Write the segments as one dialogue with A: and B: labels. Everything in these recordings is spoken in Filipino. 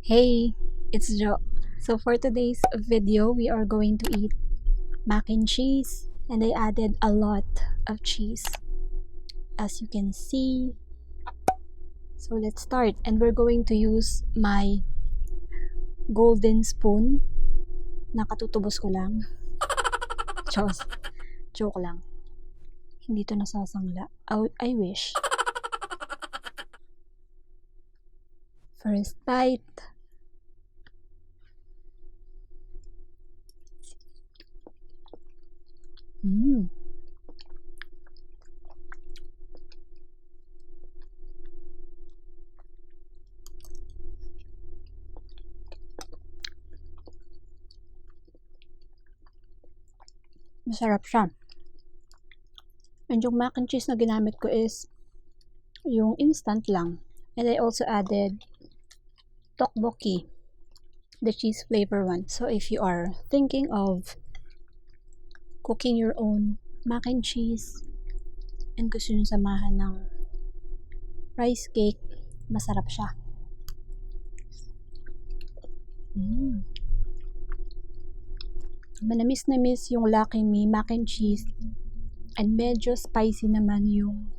A: Hey, it's Jo. So for today's video, we are going to eat mac and cheese, and I added a lot of cheese, as you can see. So let's start, and we're going to use my golden spoon. Nakatutubos ko lang. Joke lang. Hindi to nasasangla. I wish. First bite. Masarap siya. And yung mac and cheese na ginamit ko is yung instant lang. And I also added tteokbokki, the cheese flavor one. So if you are thinking of cooking your own mac and cheese and gusto nyo samahan ng rice cake, masarap siya. Manamis-namis yung Lucky Me mac and cheese, and medyo spicy naman yung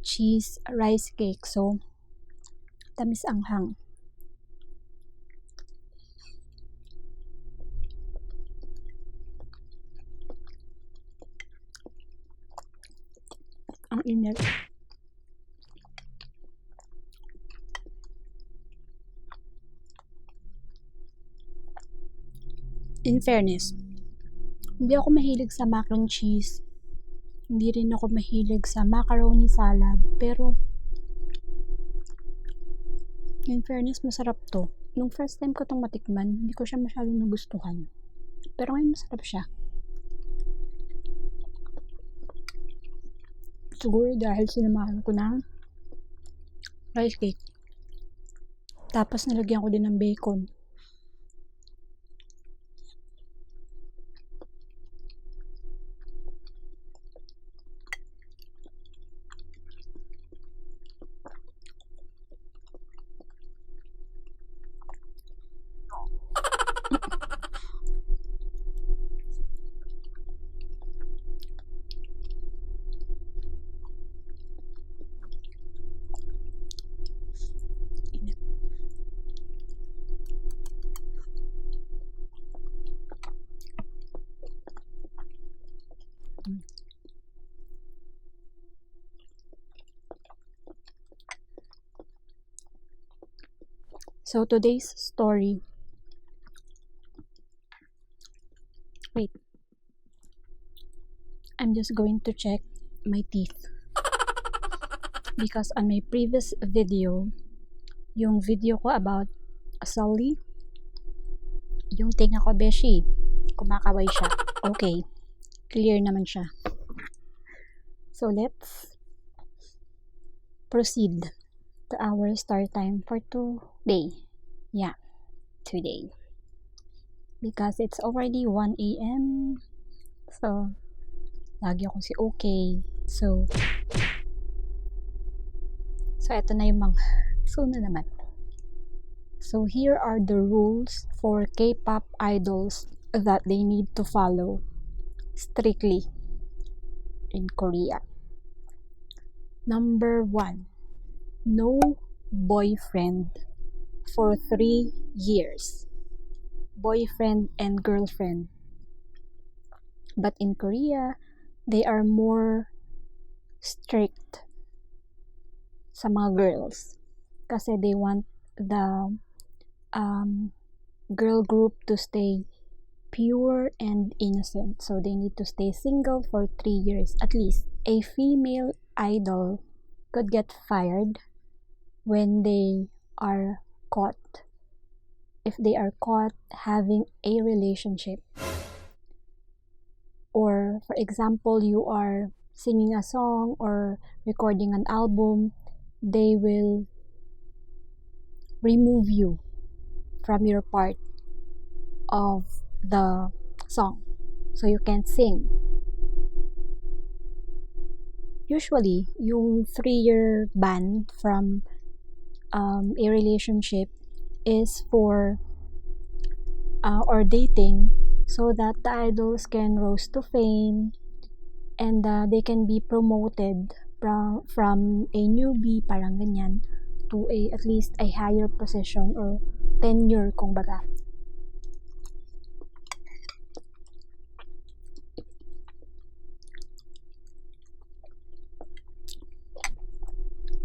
A: cheese rice cake. So, tamis anghang. Ang init. In fairness, hindi ako mahilig sa mac and cheese. Hindi rin ako mahilig sa macaroni salad. Pero, in fairness, masarap to. Nung first time ko itong matikman, hindi ko siya masyadong nagustuhan. Pero ngayon masarap siya. Siguro dahil sinamahan ko ng rice cake. Tapos nilagyan ko din ng bacon. So today's story. Wait. I'm just going to check my teeth. Because on my previous video, yung video ko about Sully, yung tinga ko beshi, kumakaway siya. Okay. Clear naman siya. So let's proceed to our start time for today. Yeah, today. Because it's already 1 a.m. So, lagi ako si okay. So, eto na yung mga, so na naman. So, here are the rules for K-pop idols that they need to follow strictly in Korea. Number 1, no boyfriend for 3 years. Boyfriend and girlfriend. But in Korea, they are more strict sa mga girls kasi they want the girl group to stay pure and innocent. So they need to stay single for 3 years at least. A female idol could get fired when they are caught. If they are caught having a relationship. Or, for example, you are singing a song or recording an album, they will remove you from your part of the song. So you can't sing. Usually, yung 3-year ban from a relationship is for or dating, so that the idols can rose to fame and they can be promoted from a newbie, parang ganyan, to at least a higher position or tenure, kung baga.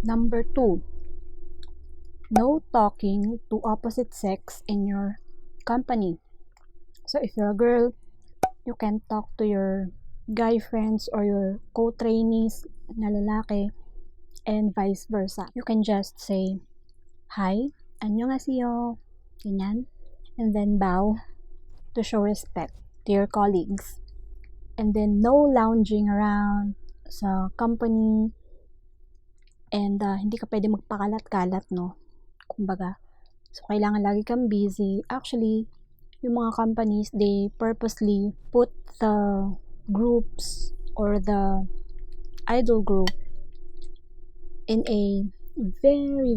A: Number 2, no talking to opposite sex in your company. So if you're a girl, you can talk to your guy friends or your co-trainees na lalaki, and vice versa. You can just say, hi, annyeonghaseyo, ganyan, and then bow to show respect to your colleagues. And then no lounging around sa company, and hindi ka pwede magpakalat-kalat, no? Kumbaga, so kailangan lagi kang busy. Actually, yung mga companies, they purposely put the groups or the idol group in a very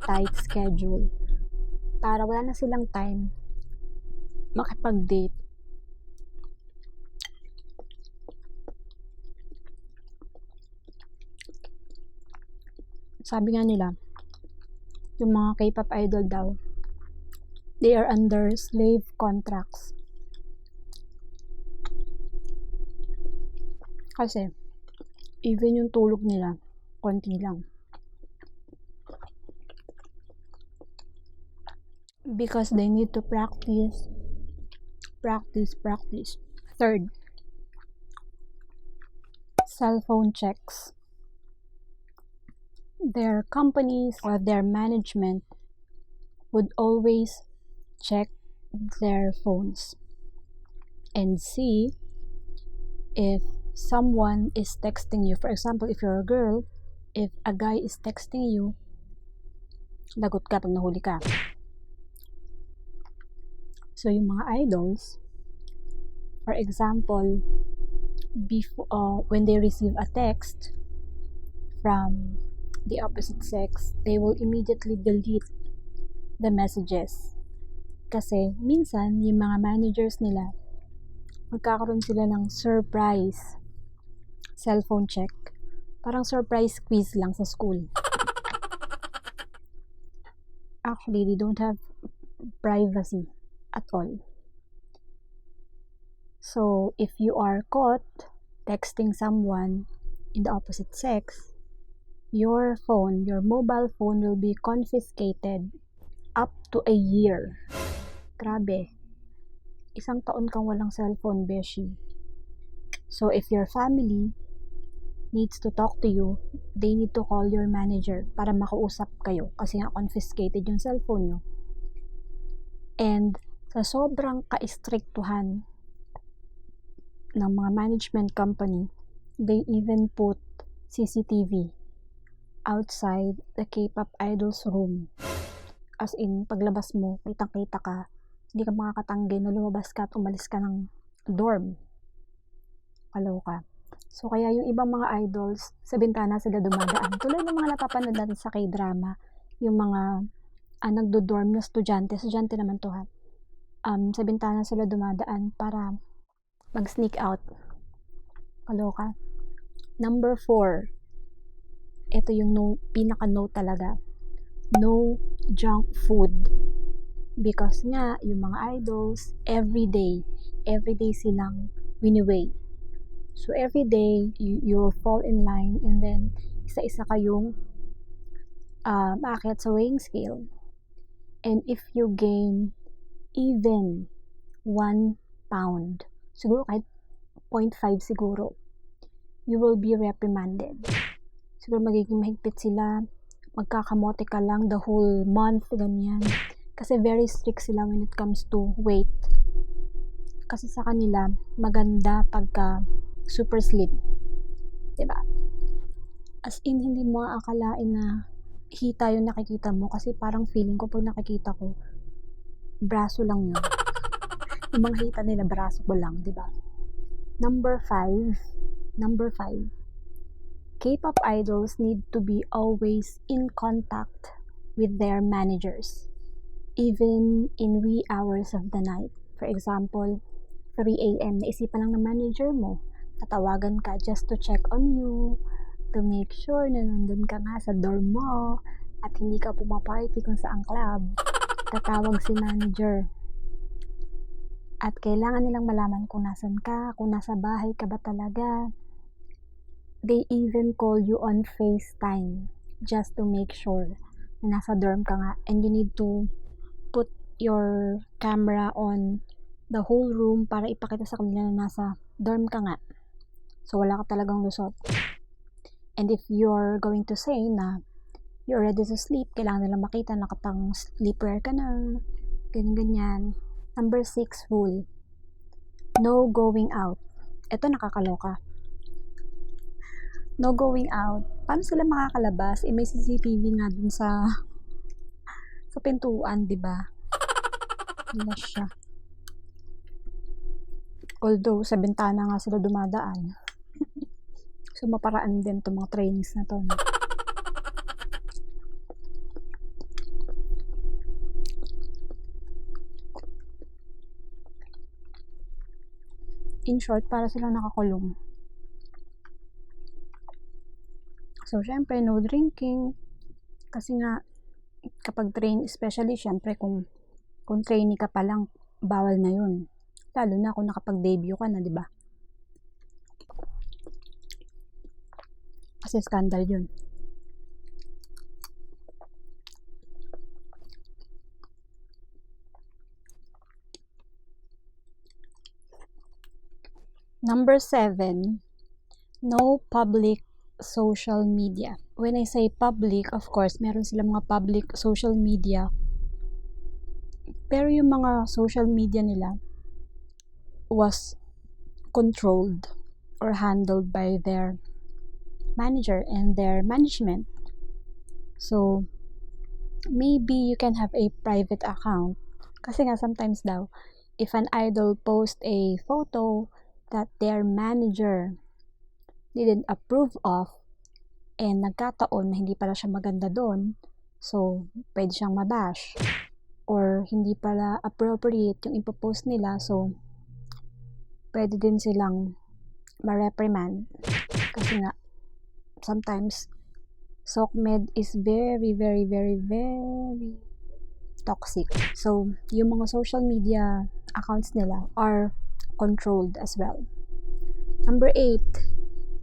A: tight schedule para wala na silang time makipag-date. Sabi nga nila, yung mga K-pop idol daw, they are under slave contracts. Kasi, even yung tulog nila, konti lang. Because they need to practice. Third, cellphone checks. Their companies or their management would always check their phones and see if someone is texting you. For example, if you're a girl, if a guy is texting you, lagot ka pag nahuli ka. So yung mga idols, for example, when they receive a text from the opposite sex, they will immediately delete the messages. Kasi minsan, yung mga managers nila, magkakaroon sila ng surprise cellphone check. Parang surprise quiz lang sa school. Actually, they don't have privacy at all. So, if you are caught texting someone in the opposite sex, your phone, your mobile phone will be confiscated up to a year. Grabe. 1 taon kang walang cellphone, beshi. So, if your family needs to talk to you, they need to call your manager para makausap kayo kasi nga confiscated yung cellphone nyo. And sa sobrang ka-strictuhan ng mga management company, they even put CCTV outside the K-pop idol's room. As in, paglabas mo, kitang-kita ka, hindi ka makakatanggi na lumabas ka at umalis ka ng dorm. Alaw ka. So, kaya yung ibang mga idols, sa bintana sila dumadaan. Tulad ng mga napapanood natin sa K-drama, yung mga nagdo-dorm na estudyante naman to ha. Sa bintana sila dumadaan para mag-sneak out. Alaw ka. Number 4. Ito yung pinaka-no talaga. No junk food. Because nga, yung mga idols, everyday silang wini-weigh. So, everyday, you will fall in line and then, isa-isa kayong maakyat sa weighing scale. And if you gain even 1 pound, siguro kahit 0.5 siguro, you will be reprimanded. Siguro magiging mahigpit sila, magkakamote ka lang the whole month, ganyan. Kasi very strict sila when it comes to weight. Kasi sa kanila, maganda pagka super slim. Diba? As in, hindi mo akalain na hita yung nakikita mo kasi parang feeling ko pag nakikita ko, braso lang yun. Yung mga hita nila, braso ko lang, diba? Number 5, K-pop idols need to be always in contact with their managers, even in wee hours of the night. For example, 3 a.m. naisipan lang ng manager mo, tatawagan ka just to check on you, to make sure na nandun ka nga sa dorm mo at hindi ka pumaparty kung saang club. Tatawag si manager at kailangan nilang malaman kung nasan ka, kung nasa bahay ka ba talaga. They even call you on FaceTime just to make sure na nasa dorm ka nga, and you need to put your camera on the whole room para ipakita sa kanila na nasa dorm ka nga. So wala ka talagang lusot. And if you're going to say na you're ready to sleep, kailangan nilang makita nakapang sleepwear ka na, ganyan-ganyan. Number 6 rule, no going out. Ito nakakaloka. No going out. Paano sila makakalabas? May CCTV nga dun sa pintuan, di ba? Wala siya. Although, sa bintana nga sila dumadaan. So, maparaan din itong mga trainings na to. In short, para silang nakakulong. So, syempre, no drinking. Kasi nga, kapag train, especially, syempre, kung trainee ka pa lang, bawal na yun. Lalo na kung nakapag-debut ka na, di ba? Kasi scandal yun. Number 7, no public social media. When I say public, of course, meron silang mga public social media. Pero yung mga social media nila was controlled or handled by their manager and their management. So, maybe you can have a private account. Kasi nga sometimes daw, if an idol post a photo that their manager didn't approve of, and nagkataon na hindi pala siya maganda doon, so pwede siyang mabash, or hindi pala appropriate yung ipopost nila, so pwede din silang ma-reprimand. Kasi nga sometimes SOCMED is very, very, very, very toxic. So yung mga social media accounts nila are controlled as well. Number 8,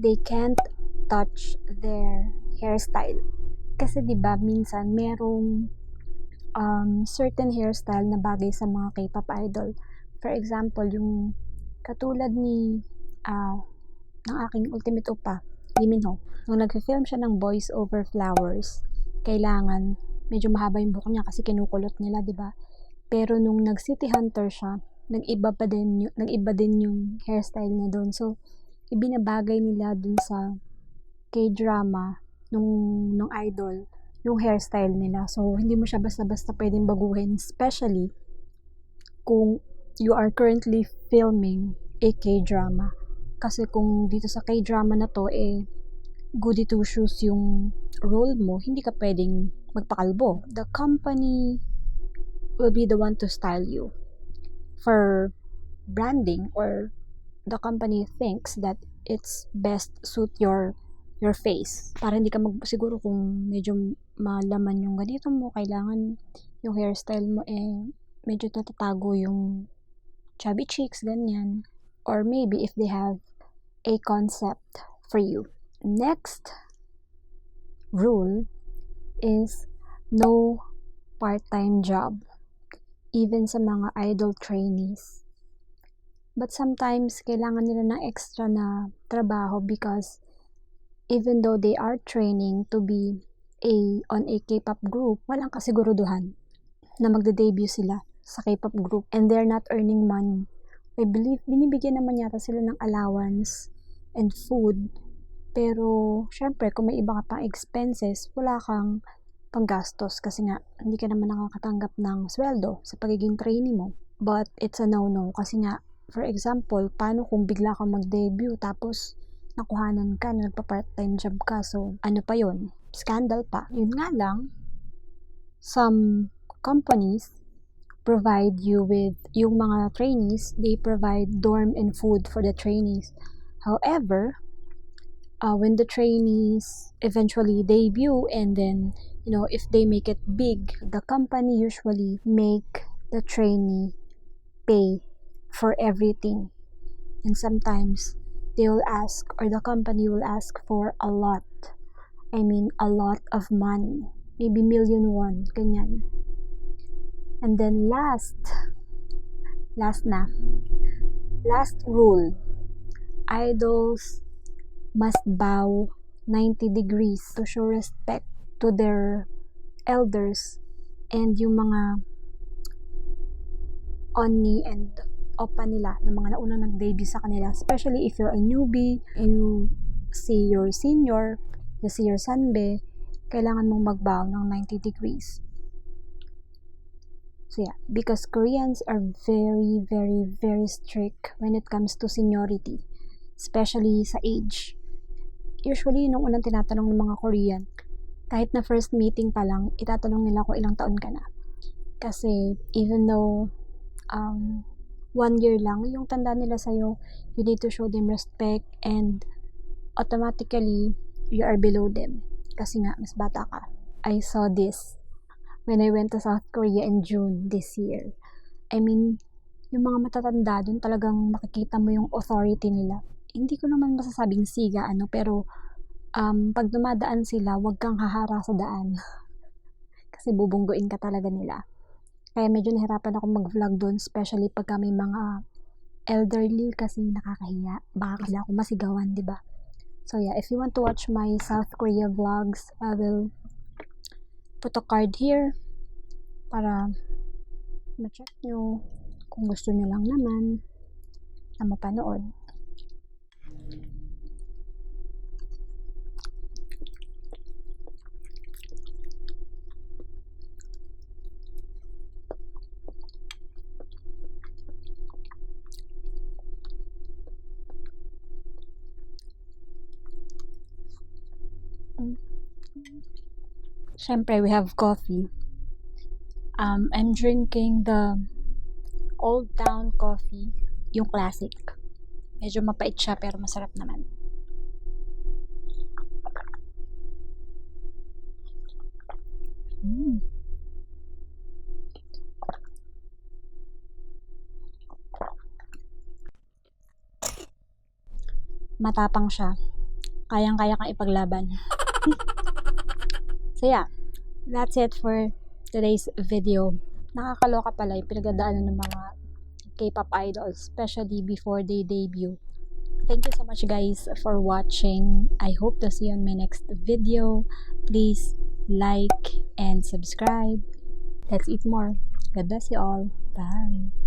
A: they can't touch their hairstyle. Kasi diba minsan merong certain hairstyle na bagay sa mga K-pop idol. For example, yung katulad ni ng aking ultimate oppa, Lee, nung nag-film siya ng Boys Over Flowers, kailangan medyo mahaba yung buhok niya kasi kinukulot nila, diba? Pero nung nag-City Hunter siya, nag-iba din yung hairstyle niya doon. So, ibinabagay nila dun sa K-drama nung idol yung hairstyle nila. So, hindi mo siya basta-basta pwedeng baguhin, especially kung you are currently filming a K-drama. Kasi kung dito sa K-drama na to, goody two shoes yung role mo, hindi ka pwedeng magpakalbo. The company will be the one to style you for branding, or the company thinks that it's best suit your face. Para hindi ka siguro kung medyo malaman yung ganito mo, kailangan yung hairstyle mo medyo natatago yung chubby cheeks, ganyan. Or maybe if they have a concept for you. Next rule is no part-time job, even sa mga idol trainees. But sometimes, kailangan nila ng extra na trabaho because even though they are training to be on a K-pop group, walang kasiguruduhan na magde-debut sila sa K-pop group and they're not earning money. I believe, binibigyan naman yata sila ng allowance and food. Pero, syempre, kung may iba ka pang expenses, wala kang panggastos kasi nga, hindi ka naman nakakatanggap ng sweldo sa pagiging trainee mo. But, it's a no-no kasi nga, for example, paano kung bigla kang mag-debut tapos nakuhanan ka na nagpa-part-time job ka? So, ano pa yun? Scandal pa. Yun nga lang, some companies provide you with, yung mga trainees, they provide dorm and food for the trainees. However, when the trainees eventually debut and then, you know, if they make it big, the company usually make the trainee pay for everything. And sometimes they will ask, or the company will ask for a lot. I mean, a lot of money. Maybe million ganyan. And then last rule, idols must bow 90 degrees to show respect to their elders and yung mga unni and oppa nila, ng mga naunang nag-debut sa kanila. Especially if you're a newbie, you see your senior, you see your sunbae, kailangan mong magbow ng 90 degrees. So yeah, because Koreans are very, very, very strict when it comes to seniority, especially sa age. Usually, nung unang tinatanong ng mga Korean, kahit na first meeting pa lang, itatanong nila kung ilang taon ka na. Kasi even though 1 year lang yung tanda nila sa'yo, you need to show them respect and automatically, you are below them. Kasi nga, mas bata ka. I saw this when I went to South Korea in June this year. I mean, yung mga matatanda dun, talagang makikita mo yung authority nila. Hindi ko naman masasabing siga, pero pag dumadaan sila, wag kang hahara sa daan. Kasi bubungguin ka talaga nila. Kaya medyo nahirapan ako mag-vlog doon, especially pagka may mga elderly kasi nakakahiya. Baka kasi ako masigawan, diba? So yeah, if you want to watch my South Korea vlogs, I will put a card here para ma-check nyo kung gusto nyo lang naman na mapanood. Syempre, we have coffee. I'm drinking the Old Town coffee, yung classic. Medyo mapait siya pero masarap naman. Matapang siya. Kayang-kaya kang ipaglaban. So yeah, that's it for today's video. Nakakaloka pala yung pinagdadaanan ng mga K-pop idols, especially before they debut. Thank you so much guys for watching. I hope to see you on my next video. Please like and subscribe. Let's eat more. God bless you all. Bye.